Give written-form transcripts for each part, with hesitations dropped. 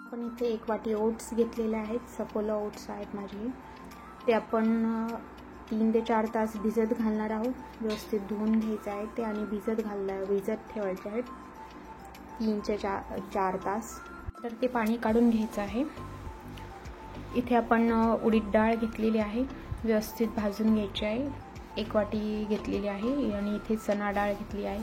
आपण इथे 1 वाटी ओट्स घेतलेले आहेत, सफोला ओट्स आहेत माझे। ते आपण 3 ते 4 तास भिजत घालणार आहोत। व्यवस्थित धुवून घ्यायचे आहे ते आणि भिजत ठेवायचे आहेत 3 ते 4 तास। तर ते पाणी काढून घ्यायचं आहे। इथे आपण उडीद डाळ घेतलेली आहे, व्यवस्थित भाजून घ्यायची आहे। 1 वाटी घेतलेली आहे आणि इथे चणा डाळ घेतली आहे,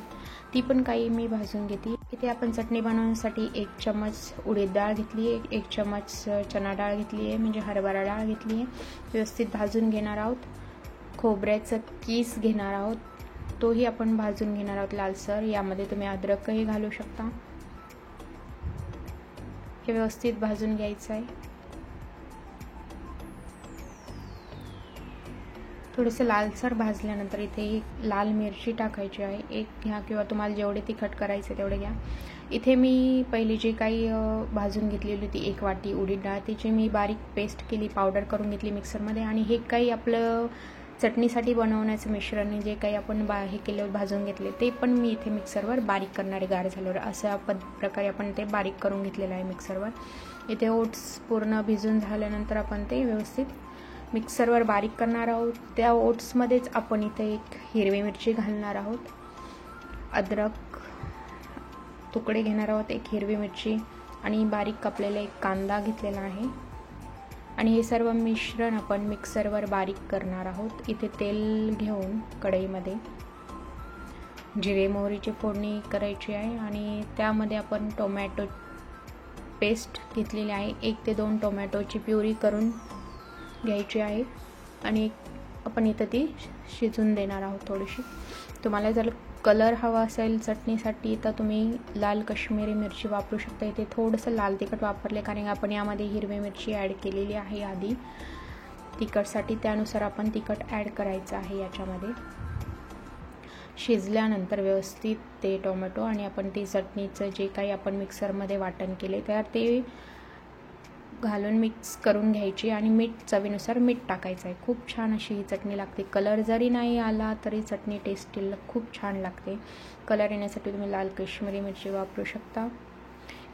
ती पण काही मी भाजून घेते। इथे आपण चटणी बनवण्यासाठी 1 चम्मच उडीद डाळ घेतली आहे, 1 चम्मच चणा डाळ घेतली आहे, म्हणजे हरभरा डाळ घेतली आहे। व्यवस्थित भाजून घेणार आहोत। खोबऱ्याचा कीस घेणार आहोत, तोही आपण भाजून घेणार आहोत लालसर। यामध्ये तुम्ही अद्रकही घालू शकता। हे व्यवस्थित भाजून घ्यायचं आहे। थोडेसे लालसर भाजल्यानंतर इथे लाल मिरची टाकायची आहे, 1 घ्या किंवा तुम्हाला जेवढे तिखट करायचे तेवढे घ्या। इथे मी पहिली जी काही भाजून घेतलेली होती 1 वाटी उडीद डाळ, त्याची मी बारीक पेस्ट केली, पावडर करून घेतली मिक्सरमध्ये। आणि हे काही आपलं चटणीसाठी बनवण्याचं मिश्रण जे काही आपण हे केले भाजून घेतले ते पण मी इथे मिक्सरवर बारीक करणारे गार झाल्यावर अशा प्रकारे आपण ते बारीक करून घेतलेलं आहे मिक्सरवर। इथे ओट्स पूर्ण भिजून झाल्यानंतर आपण ते व्यवस्थित मिक्सरवर बारीक करणार आहोत। त्या ओट्समध्येच आपण इथे 1 हिरवी मिरची घालणार आहोत, अद्रक तुकडे घेणार आहोत, 1 हिरवी मिरची आणि बारीक कापलेला 1 कांदा घेतलेला आहे। आणि हे सर्व मिश्रण आपण मिक्सरवर बारीक करणार आहोत। इथे तेल घेऊन कढईमध्ये जिरे मोहरीची फोडणी करायची आहे आणि त्यामध्ये आपण टोमॅटो पेस्ट घेतलेली आहे, 1 ते 2 टोमॅटोची प्युरी करून घ्यायची आहे आणि आपण इथं ती शिजून देणार आहोत थोडीशी। तुम्हाला जर कलर हवा असेल चटणीसाठी तर तुम्ही लाल काश्मीरी मिरची वापरू शकता। इथे थोडंसं लाल तिखट वापरले कारण आपण यामध्ये हिरवी मिरची ॲड केलेली आहे आधी तिखटसाठी, त्यानुसार आपण तिखट ॲड करायचं आहे याच्यामध्ये। शिजल्यानंतर व्यवस्थित ते टोमॅटो आणि आपण ते चटणीचं जे काही आपण मिक्सरमध्ये वाटण केले तर ते घालून मिक्स करून घ्यायची आणि मीठ चवीनुसार मीठ टाकायचं आहे। खूप छान अशी ही चटणी लागते। कलर जरी नाही आला तरी चटणी टेस्टीला खूप छान लागते। कलर येण्यासाठी तुम्ही लाल काश्मीरी मिरची वापरू शकता।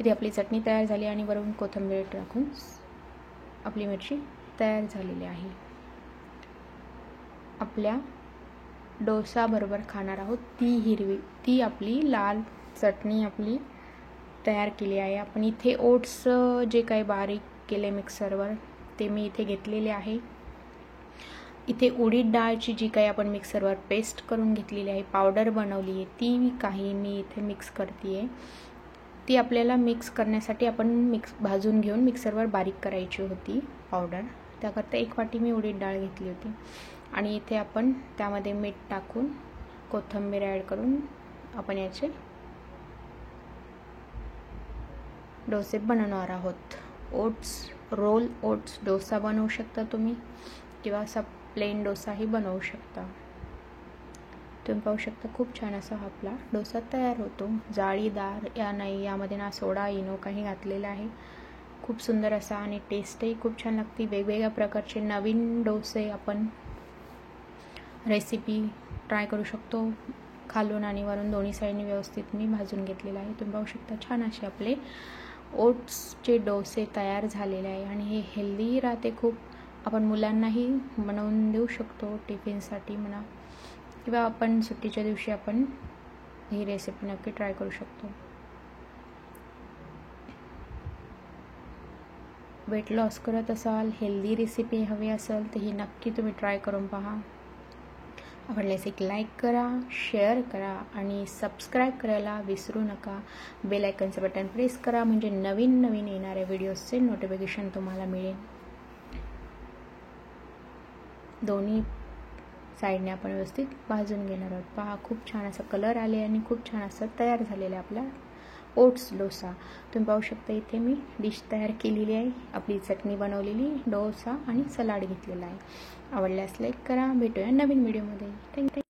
इथे आपली चटणी तयार झाली आणि वरून कोथिंबीर टाकून आपली मिरची तयार झालेली आहे। आपल्या डोसा बरोबर खाणार आहोत ती आपली लाल चटणी आपली तयार केली आहे। आपण इथे ओट्स जे काही बारीक केले मिक्सरवर ते मी इथे घेतलेले आहे। इथे उडीद डाळची जी काही आपण मिक्सरवर पेस्ट करून घेतलेली आहे, पावडर बनवली आहे, ती काही मी इथे मिक्स करते आहे। ती आपल्याला मिक्स करण्यासाठी आपण भाजून घेऊन मिक्सरवर बारीक करायची होती पावडर, त्याकरता 1 वाटी मी उडीद डाळ घेतली होती। आणि इथे आपण त्यामध्ये मीठ टाकून कोथिंबीर ॲड करून आपण याचे डोसे बनवणार आहोत। ओट्स डोसा बनवू शकता तुम्ही किंवा असा प्लेन डोसाही बनवू शकता। तुम्ही पाहू शकता खूप छान असा आपला डोसा तयार होतो, जाळीदार नाही, यामध्ये ना सोडा इनो काही घातलेला आहे। खूप सुंदर असा आणि टेस्टही खूप छान लागते। वेगवेगळ्या प्रकारचे नवीन डोसे आपण रेसिपी ट्राय करू शकतो। खालून आणि वरून दोन्ही साईडने व्यवस्थित मी भाजून घेतलेला आहे। तुम्ही पाहू शकता छान असे आपले ओट्सचे डोसे तयार झालेले आहे आणि हे हेल्दी राहते खूप। आपण मुलांनाही बनवून देऊ शकतो टिफिनसाठी म्हणा किंवा आपण सुट्टीच्या दिवशी आपण ही रेसिपी नक्की ट्राय करू शकतो। वेट लॉस करत असाल, हेल्दी रेसिपी हवी असेल तर ही नक्की तुम्ही ट्राय करून पहा। आवडल्यास एक लाईक करा, शेअर करा आणि सबस्क्राईब करायला विसरू नका। बेल आयकॉनचं बटन प्रेस करा म्हणजे नवीन येणाऱ्या व्हिडिओजचे नोटिफिकेशन तुम्हाला मिळेल। दोन्ही साईडने आपण व्यवस्थित भाजून घेणार आहोत। पहा खूप छान असा कलर आले आणि खूप छान असं तयार झालेलं आहे आपला ओट्स डोसा। तुम्ही पाहू शकता इथे मी डिश तयार केलेली आहे, आपली चटणी बनवलेली, डोसा आणि सलाड घेतलेला आहे। आवडल्यास लाईक करा। भेटूया नवीन व्हिडिओमध्ये। थँक्यू।